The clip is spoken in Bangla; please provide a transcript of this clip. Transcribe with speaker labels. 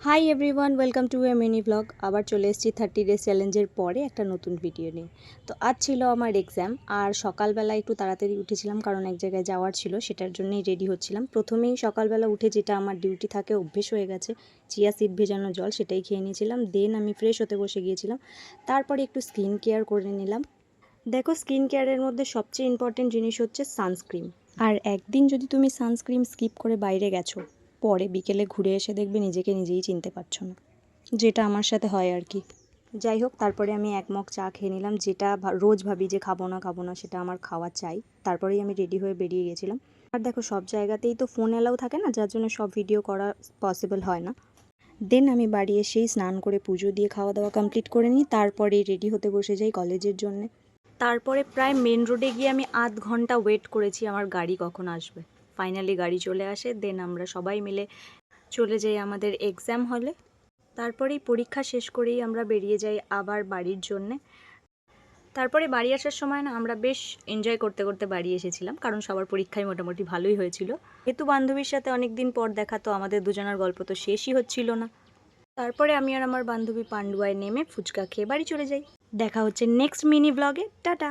Speaker 1: Hi everyone, welcome to A mini blog. আবার চলে এসেছি 30 ডেজ চ্যালেঞ্জের পরে একটা নতুন ভিডিও নিয়ে। তো আজ ছিল আমার এক্সাম, আর সকালবেলা একটু তাড়াতাড়ি উঠেছিলাম কারণ এক জায়গায় যাওয়ার ছিল, সেটার জন্যই রেডি হচ্ছিলাম। প্রথমেই সকালবেলা উঠে যেটা আমার ডিউটি থাকে, অভ্যেস হয়ে গেছে, চিয়া সিড ভেজানো জল সেটাই খেয়ে নিয়েছিলাম। দেন আমি ফ্রেশ হতে বসে গিয়েছিলাম। তারপরে একটু স্কিন কেয়ার করে নিলাম। দেখো, স্কিন কেয়ারের মধ্যে সবচেয়ে ইম্পর্টেন্ট জিনিস হচ্ছে সানস্ক্রিন। আর একদিন যদি তুমি সানস্ক্রিন স্কিপ করে বাইরে গেছো, পরে বিকেলে ঘুরে এসে দেখবে নিজেকে নিজেই চিনতে পারছো না, যেটা আমার সাথে হয় আর কি। যাই হোক, তারপরে আমি এক মগ চা খেয়ে নিলাম, যেটা রোজ ভাবি যে খাবো না সেটা আমার খাওয়া চাই। তারপরেই আমি রেডি হয়ে বেরিয়ে গেছিলাম। আর দেখো, সব জায়গাতেই তো ফোন অ্যালাউ থাকে না, যার জন্য সব ভিডিও করা পসিবল হয় না। দেন আমি বাড়ি এসেই স্নান করে পুজো দিয়ে খাওয়া দাওয়া কমপ্লিট করে নিই। তারপরেই রেডি হতে বসে যাই কলেজের জন্যে। তারপরে প্রায় মেন রোডে গিয়ে আমি আধ ঘন্টা ওয়েট করেছি আমার গাড়ি কখন আসবে। ফাইনালি গাড়ি চলে আসে। দেন আমরা সবাই মিলে চলে যাই আমাদের এক্সাম হলে। তারপরেই পরীক্ষা শেষ করেই আমরা বেরিয়ে যাই আবার বাড়ির জন্যে। তারপরে বাড়ি আসার সময় না আমরা বেশ এনজয় করতে করতে বাড়ি এসেছিলাম, কারণ সবার পরীক্ষাই মোটামুটি ভালোই হয়েছিল। যেহেতু বান্ধবীর সাথে অনেক দিন পর দেখা, তো আমাদের দুজনের গল্প তো শেষই হচ্ছিল না। তারপরে আমি আর আমার বান্ধবী পান্ডুয়ায় নেমে ফুচকা খেয়ে বাড়ি চলে যাই। দেখা হচ্ছে নেক্সট মিনি ব্লগে। টাটা।